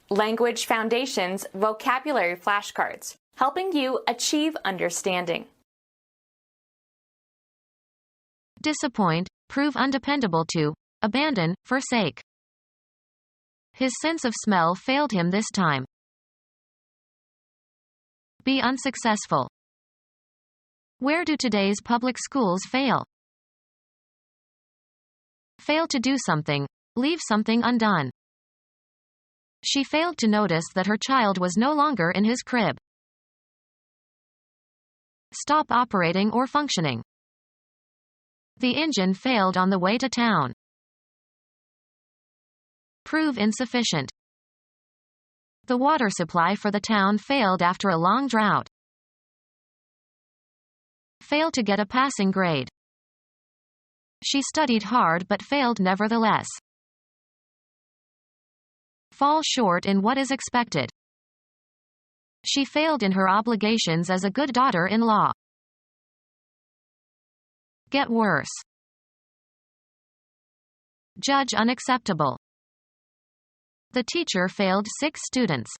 Language Foundations Vocabulary Flashcards, helping you achieve understanding. Disappoint, prove undependable to, abandon, forsake. His sense of smell failed him this time. Be unsuccessful. Where do today's public schools fail? Fail to do something, leave something undone. She failed to notice that her child was no longer in his crib. Stop operating or functioning. The engine failed on the way to town. Prove insufficient. The water supply for the town failed after a long drought. Fail to get a passing grade. She studied hard but failed nevertheless. Fall short in what is expected. She failed in her obligations as a good daughter-in-law. Get worse. Judge unacceptable. The teacher failed 6 students.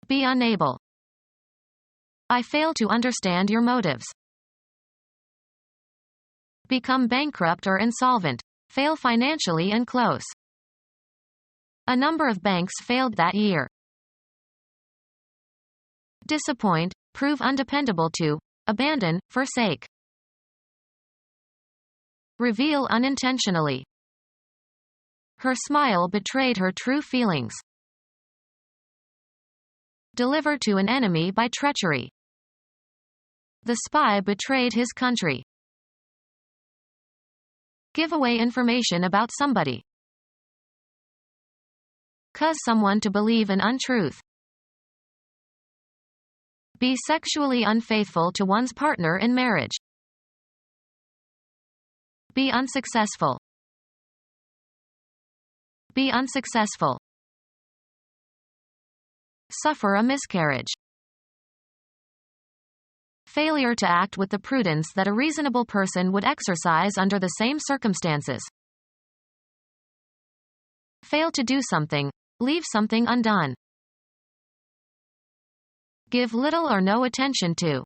Be unable. I fail to understand your motives. Become bankrupt or insolvent. Fail financially and close. A number of banks failed that year. Disappoint, prove undependable to, abandon, forsake. Reveal unintentionally. Her smile betrayed her true feelings. Deliver to an enemy by treachery. The spy betrayed his country. Give away information about somebody. Cause someone to believe an untruth. Be sexually unfaithful to one's partner in marriage. Be unsuccessful. Be unsuccessful. Suffer a miscarriage. Failure to act with the prudence that a reasonable person would exercise under the same circumstances. Fail to do something, leave something undone. Give little or no attention to.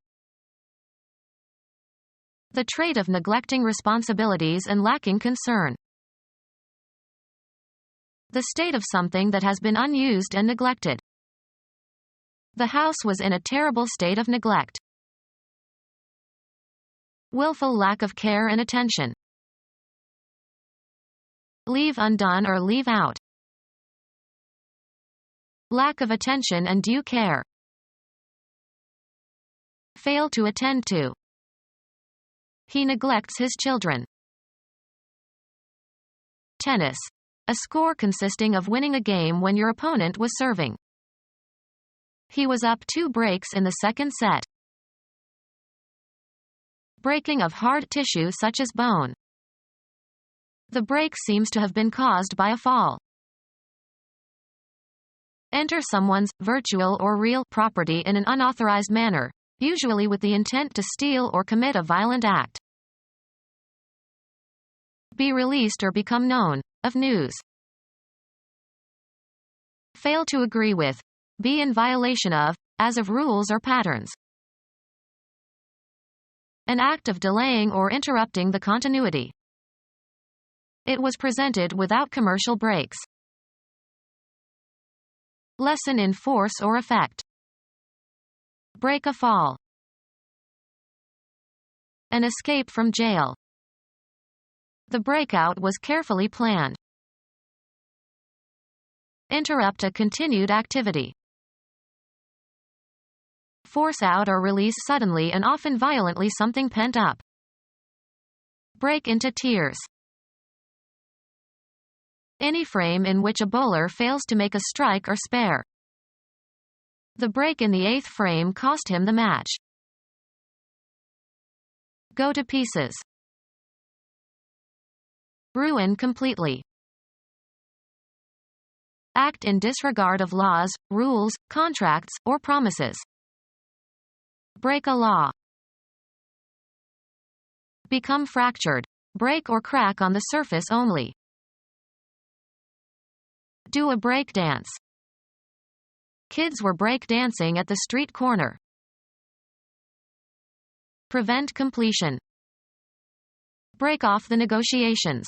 The trait of neglecting responsibilities and lacking concern. The state of something that has been unused and neglected. The house was in a terrible state of neglect. Willful lack of care and attention. Leave undone or leave out. Lack of attention and due care. Fail to attend to. He neglects his children. Tennis. A score consisting of winning a game when your opponent was serving. He was up 2 breaks in the second set. Breaking of hard tissue such as bone. The break seems to have been caused by a fall. Enter someone's virtual or real property in an unauthorized manner, usually with the intent to steal or commit a violent act. Be released or become known, of news. Fail to agree with, be in violation of, as of rules or patterns. An act of delaying or interrupting the continuity. It was presented without commercial breaks. Lessen in force or effect. Break a fall. An escape from jail. The breakout was carefully planned. Interrupt a continued activity. Force out or release suddenly and often violently something pent up. Break into tears. Any frame in which a bowler fails to make a strike or spare. The break in the 8th frame cost him the match. Go to pieces. Ruin completely. Act in disregard of laws, rules, contracts, or promises. Break a law. Become fractured. Break or crack on the surface only. Do a break dance. Kids were break dancing at the street corner. Prevent completion. Break off the negotiations.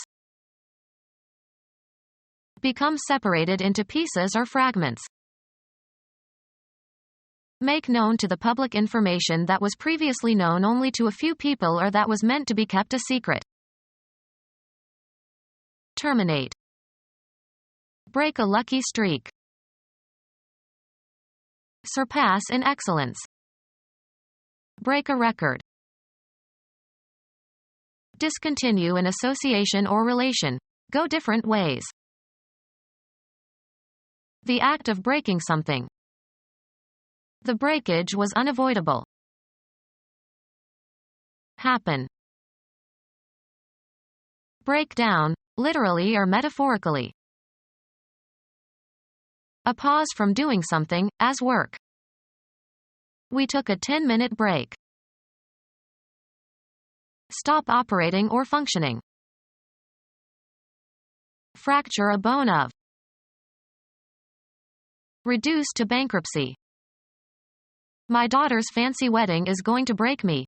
Become separated into pieces or fragments. Make known to the public information that was previously known only to a few people or that was meant to be kept a secret. Terminate. Break a lucky streak. Surpass in excellence. Break a record. Discontinue an association or relation. Go different ways. The act of breaking something. The breakage was unavoidable. Happen. Break down, literally or metaphorically. A pause from doing something, as work. We took a 10-minute break. Stop operating or functioning. Fracture a bone of. Reduce to bankruptcy. My daughter's fancy wedding is going to break me.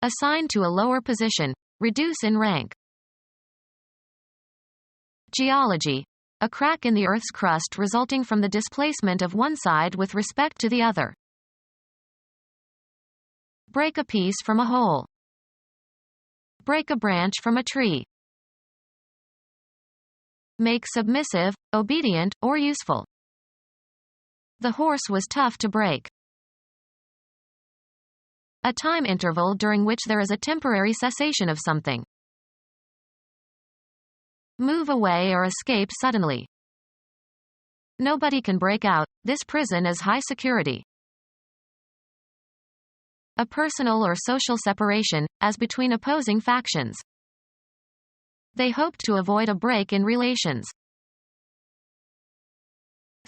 Assign to a lower position. Reduce in rank. Geology. A crack in the Earth's crust resulting from the displacement of one side with respect to the other. Break a piece from a whole. Break a branch from a tree. Make submissive, obedient, or useful. The horse was tough to break. A time interval during which there is a temporary cessation of something. Move away or escape suddenly. Nobody can break out. This prison is high security. A personal or social separation, as between opposing factions. They hoped to avoid a break in relations.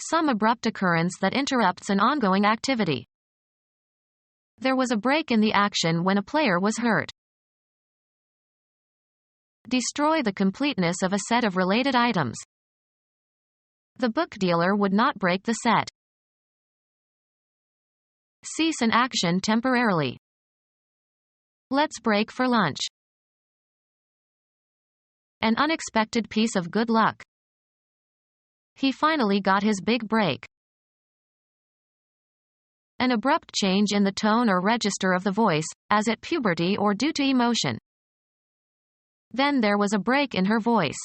Some abrupt occurrence that interrupts an ongoing activity. There was a break in the action when a player was hurt. Destroy the completeness of a set of related items. The book dealer would not break the set. Cease an action temporarily. Let's break for lunch. An unexpected piece of good luck. He finally got his big break. An abrupt change in the tone or register of the voice, as at puberty or due to emotion. Then there was a break in her voice.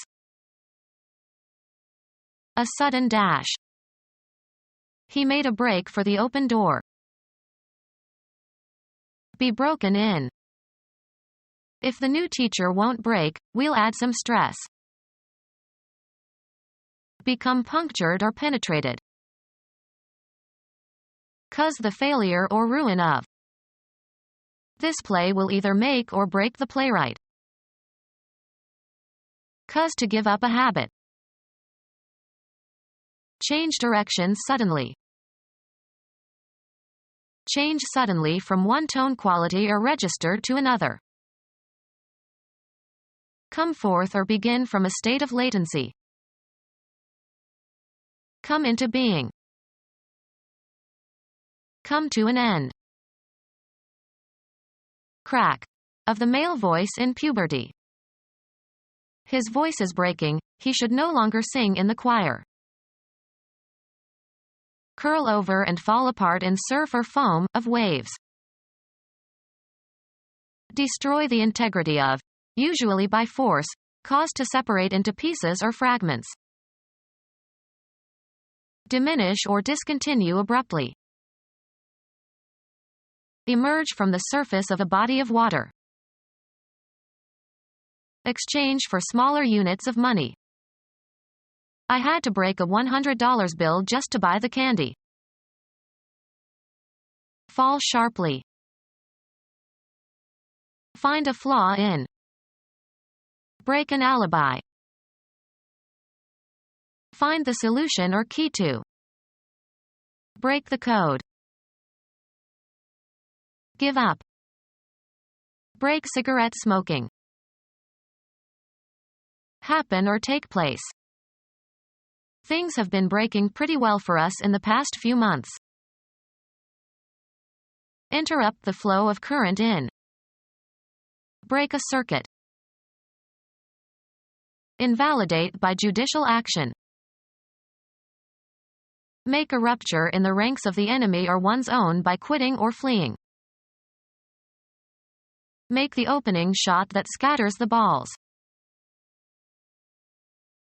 A sudden dash. He made a break for the open door. Be broken in. If the new teacher won't break, we'll add some stress. Become punctured or penetrated. Cause the failure or ruin of. This play will either make or break the playwright. Cause to give up a habit. Change directions suddenly. Change suddenly from one tone quality or register to another. Come forth or begin from a state of latency. Come into being. Come to an end. Crack. Of the male voice in puberty. His voice is breaking, he should no longer sing in the choir. Curl over and fall apart in surf or foam, of waves. Destroy the integrity of, usually by force, cause to separate into pieces or fragments. Diminish or discontinue abruptly. Emerge from the surface of a body of water. Exchange for smaller units of money. I had to break a $100 bill just to buy the candy. Fall sharply. Find a flaw in. Break an alibi. Find the solution or key to. Break the code. Give up. Break cigarette smoking. Happen or take place. Things have been breaking pretty well for us in the past few months. Interrupt the flow of current in. Break a circuit. Invalidate by judicial action. Make a rupture in the ranks of the enemy or one's own by quitting or fleeing. Make the opening shot that scatters the balls.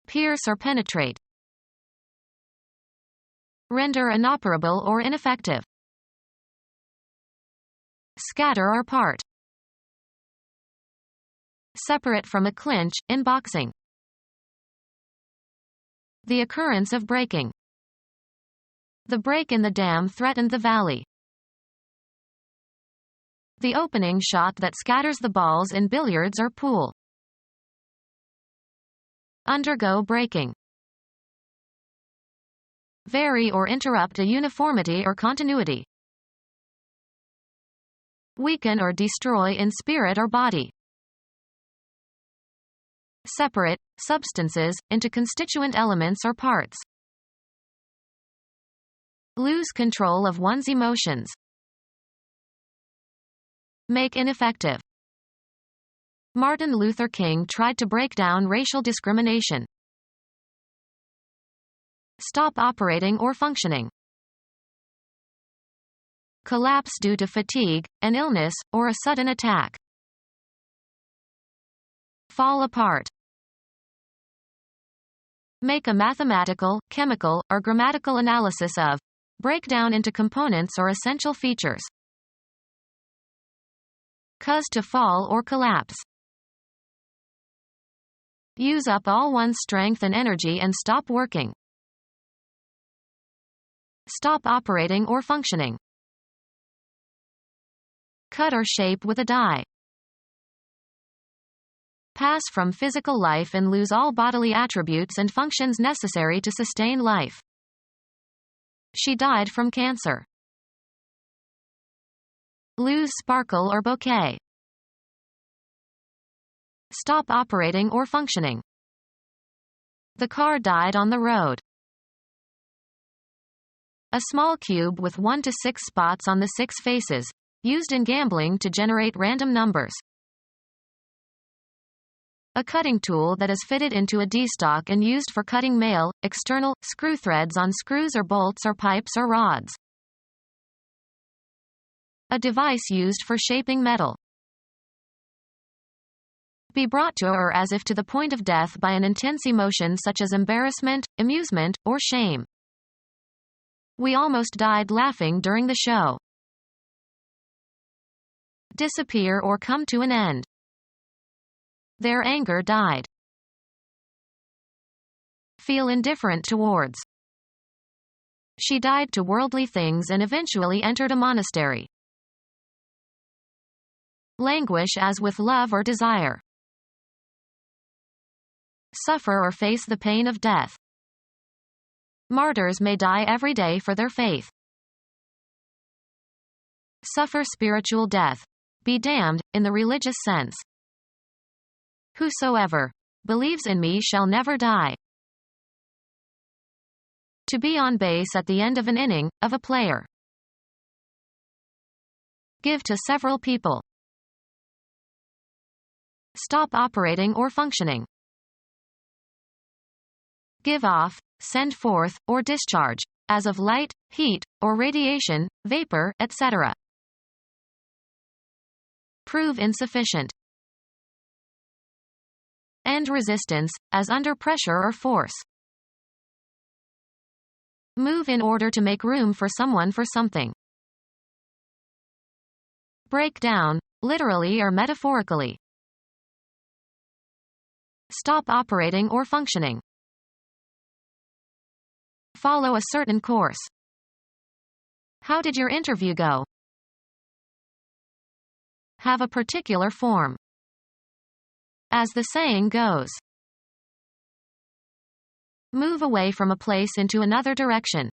Pierce or penetrate. Render inoperable or ineffective. Scatter or part. Separate from a clinch, in boxing. The occurrence of breaking. The break in the dam threatened the valley. The opening shot that scatters the balls in billiards or pool. Undergo breaking. Vary or interrupt a uniformity or continuity. Weaken or destroy in spirit or body. Separate substances into constituent elements or parts. Lose control of one's emotions. Make ineffective. Martin Luther King tried to break down racial discrimination. Stop operating or functioning. Collapse due to fatigue, an illness, or a sudden attack. Fall apart. Make a mathematical, chemical, or grammatical analysis of. Break down into components or essential features. Cause to fall or collapse. Use up all one's strength and energy and stop working. Stop operating or functioning. Cut or shape with a die. Pass from physical life and lose all bodily attributes and functions necessary to sustain life. She died from cancer. Lose sparkle or bouquet. Stop operating or functioning. The car died on the road. A small cube with 1 to 6 spots on the 6 faces, used in gambling to generate random numbers. A cutting tool that is fitted into a D-stock and used for cutting male, external, screw threads on screws or bolts or pipes or rods. A device used for shaping metal. Be brought to or as if to the point of death by an intense emotion such as embarrassment, amusement, or shame. We almost died laughing during the show. Disappear or come to an end. Their anger died. Feel indifferent towards. She died to worldly things and eventually entered a monastery. Languish as with love or desire. Suffer or face the pain of death. Martyrs may die every day for their faith. Suffer spiritual death. Be damned, in the religious sense. Whosoever believes in me shall never die. To be on base at the end of an inning, of a player. Give to several people. Stop operating or functioning. Give off, send forth, or discharge, as of light, heat, or radiation, vapor, etc. Prove insufficient. End resistance, as under pressure or force. Move in order to make room for someone for something. Break down, literally or metaphorically. Stop operating or functioning. Follow a certain course. How did your interview go? Have a particular form. As the saying goes. Move away from a place into another direction.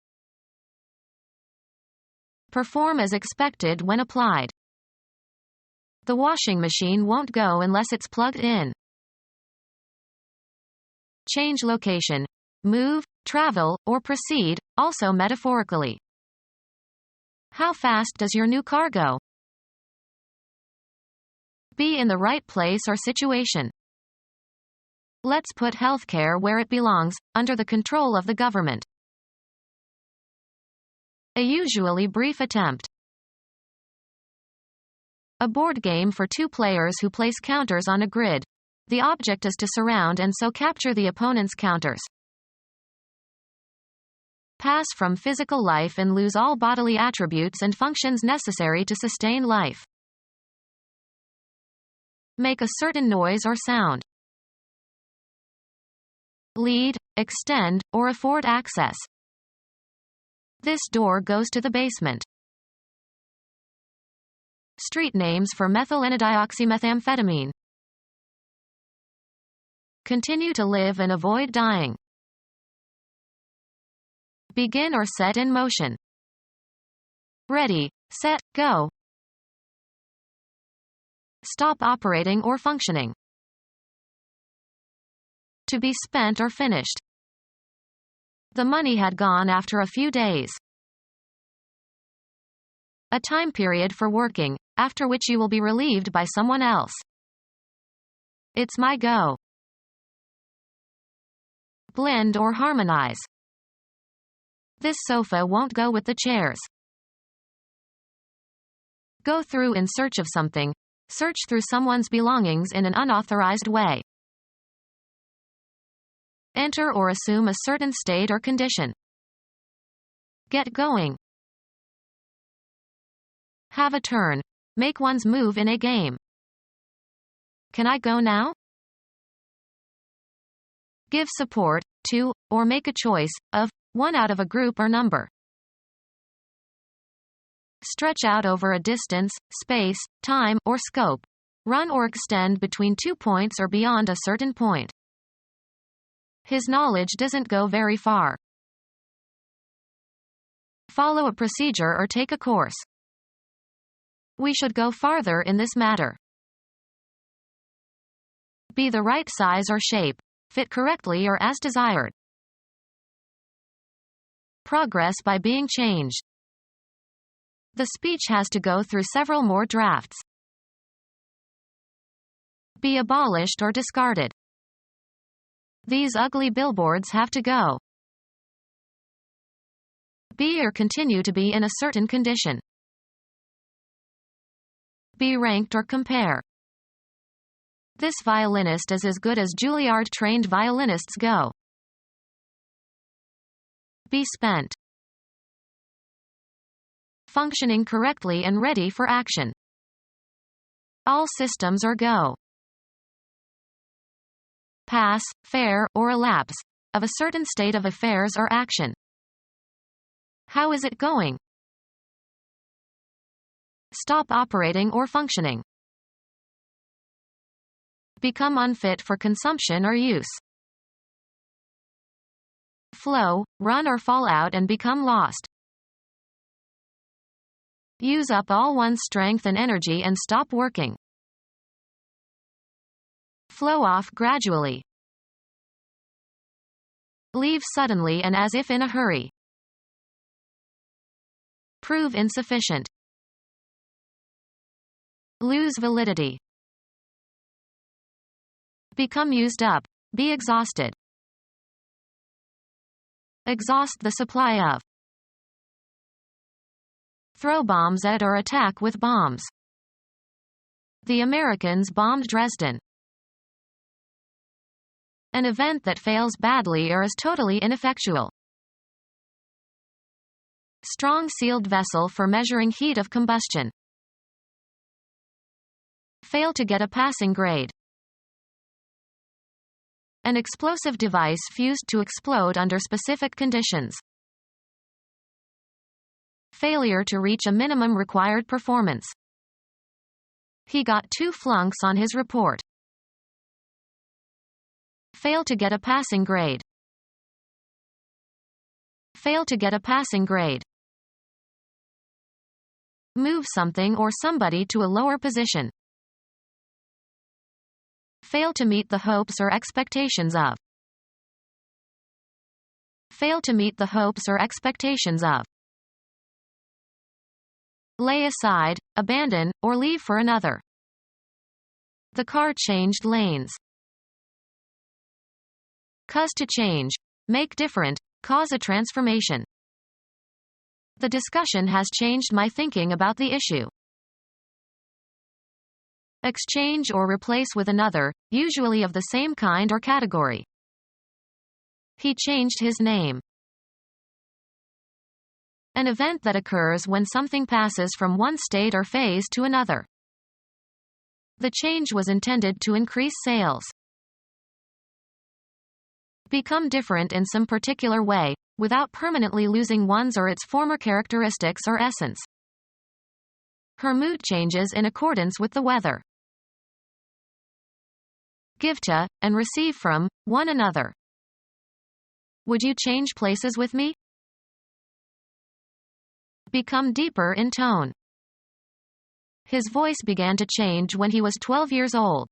Perform as expected when applied. The washing machine won't go unless it's plugged in. Change location. Move, travel, or proceed, also metaphorically. How fast does your new car go? Be in the right place or situation. Let's put healthcare where it belongs, under the control of the government. A usually brief attempt. A board game for two players who place counters on a grid. The object is to surround and so capture the opponent's counters. Pass from physical life and lose all bodily attributes and functions necessary to sustain life. Make a certain noise or sound. Lead, extend, or afford access. This door goes to the basement. Street names for methylenedioxymethamphetamine. Continue to live and avoid dying. Begin or set in motion. Ready, set, go. Stop operating or functioning. To be spent or finished. The money had gone after a few days. A time period for working, after which you will be relieved by someone else. It's my go. Blend or harmonize. This sofa won't go with the chairs. Go through in search of something. Search through someone's belongings in an unauthorized way. Enter or assume a certain state or condition. Get going. Have a turn. Make one's move in a game. Can I go now? Give support to, or make a choice of, one out of a group or number. Stretch out over a distance, space, time, or scope. Run or extend between 2 points or beyond a certain point. His knowledge doesn't go very far. Follow a procedure or take a course. We should go farther in this matter. Be the right size or shape. Fit correctly or as desired. Progress by being changed. The speech has to go through several more drafts. Be abolished or discarded. These ugly billboards have to go. Be or continue to be in a certain condition. Be ranked or compare. This violinist is as good as Juilliard-trained violinists go. Be spent. Functioning correctly and ready for action. All systems are go. Pass, fair, or elapse, of a certain state of affairs or action. How is it going? Stop operating or functioning. Become unfit for consumption or use. Flow, run or fall out and become lost. Use up all one's strength and energy and stop working. Flow off gradually. Leave suddenly and as if in a hurry. Prove insufficient. Lose validity. Become used up. Be exhausted. Exhaust the supply of. Throw bombs at or attack with bombs. The Americans bombed Dresden. An event that fails badly or is totally ineffectual. Strong sealed vessel for measuring heat of combustion. Fail to get a passing grade. An explosive device fused to explode under specific conditions. Failure to reach a minimum required performance. He got 2 flunks on his report. Fail to get a passing grade. Fail to get a passing grade. Move something or somebody to a lower position. Fail to meet the hopes or expectations of. fail to meet the hopes or expectations of. Lay aside, abandon, or leave for another. The car changed lanes. Cause to change, make different, cause a transformation. The discussion has changed my thinking about the issue. Exchange or replace with another, usually of the same kind or category. He changed his name. An event that occurs when something passes from one state or phase to another. The change was intended to increase sales. Become different in some particular way, without permanently losing one's or its former characteristics or essence. Her mood changes in accordance with the weather. Give to, and receive from, one another. Would you change places with me? Become deeper in tone. His voice began to change when he was 12 years old.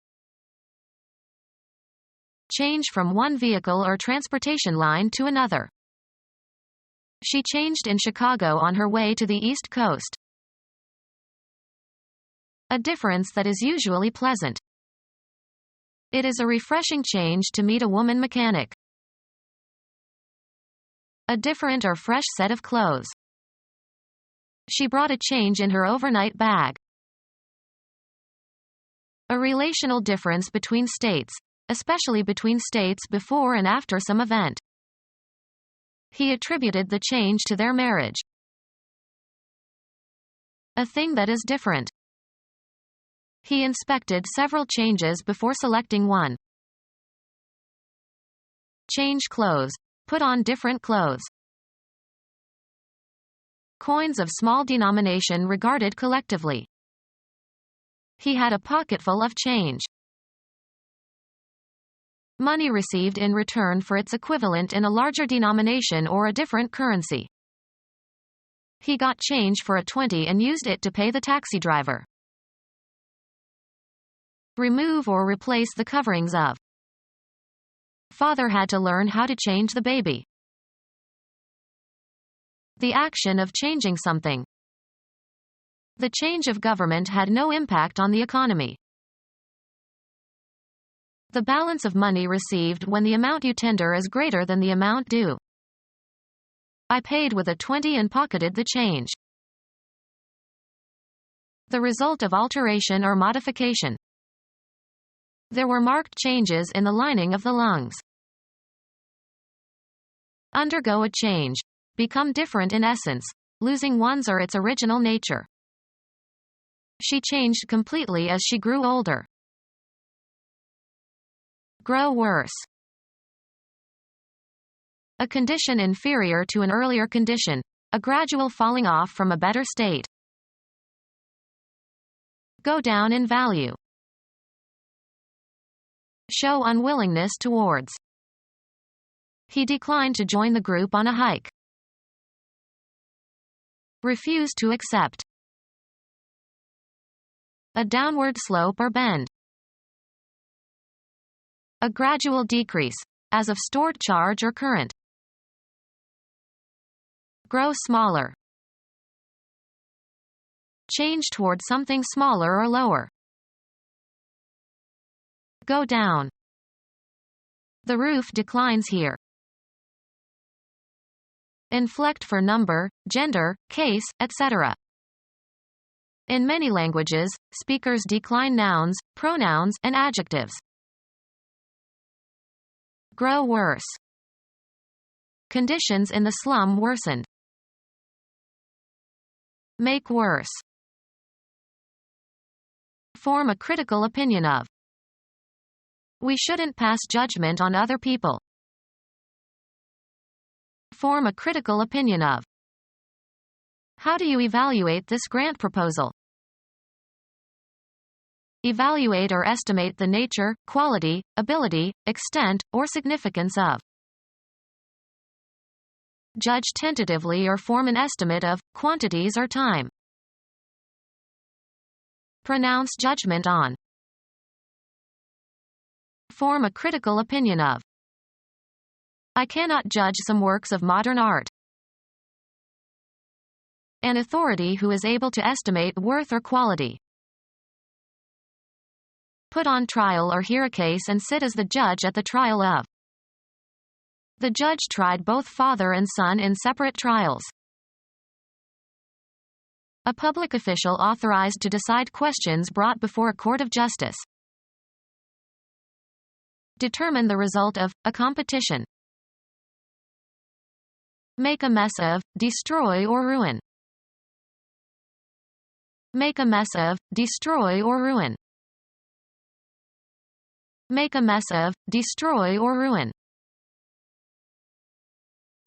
Change from one vehicle or transportation line to another. She changed in Chicago on her way to the East Coast. A difference that is usually pleasant. It is a refreshing change to meet a woman mechanic. A different or fresh set of clothes. She brought a change in her overnight bag. A relational difference between states, especially between states before and after some event. He attributed the change to their marriage. A thing that is different. He inspected several changes before selecting one. Change clothes. Put on different clothes. Coins of small denomination regarded collectively. He had a pocketful of change. Money received in return for its equivalent in a larger denomination or a different currency. He got change for a 20 and used it to pay the taxi driver. Remove or replace the coverings of. Father had to learn how to change the baby. The action of changing something. The change of government had no impact on the economy. The balance of money received when the amount you tender is greater than the amount due. I paid with a 20 and pocketed the change. The result of alteration or modification. There were marked changes in the lining of the lungs. Undergo a change. Become different in essence, losing one's or its original nature. She changed completely as she grew older. Grow worse. A condition inferior to an earlier condition, a gradual falling off from a better state. Go down in value. Show unwillingness towards. He declined to join the group on a hike. Refuse to accept. A downward slope or bend. A gradual decrease, as of stored charge or current. Grow smaller. Change toward something smaller or lower. Go down. The roof declines here. Inflect for number, gender, case, etc. In many languages, speakers decline nouns, pronouns, and adjectives. Grow worse. Conditions in the slum worsened. Make worse. Form a critical opinion of. We shouldn't pass judgment on other people. Form a critical opinion of. How do you evaluate this grant proposal? Evaluate or estimate the nature, quality, ability, extent, or significance of. Judge tentatively or form an estimate of quantities or time. Pronounce judgment on. Form a critical opinion of. I cannot judge some works of modern art. An authority who is able to estimate worth or quality. Put on trial or hear a case and sit as the judge at the trial of. The judge tried both father and son in separate trials. A public official authorized to decide questions brought before a court of justice. Determine the result of a competition. Make a mess of, destroy or ruin. Make a mess of, destroy or ruin. Make a mess of, destroy or ruin.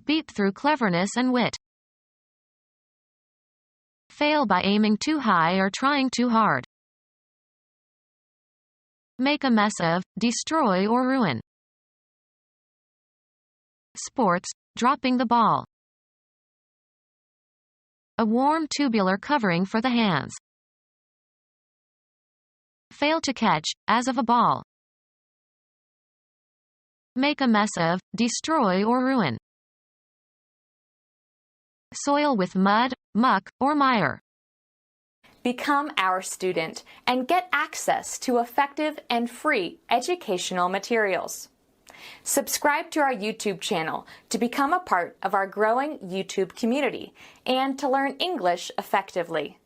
Beat through cleverness and wit. Fail by aiming too high or trying too hard. Make a mess of, destroy or ruin. Sports, dropping the ball. A warm tubular covering for the hands. Fail to catch, as of a ball. Make a mess of, destroy or ruin. Soil with mud, muck, or mire. Become our student and get access to effective and free educational materials. Subscribe to our YouTube channel to become a part of our growing YouTube community and to learn English effectively.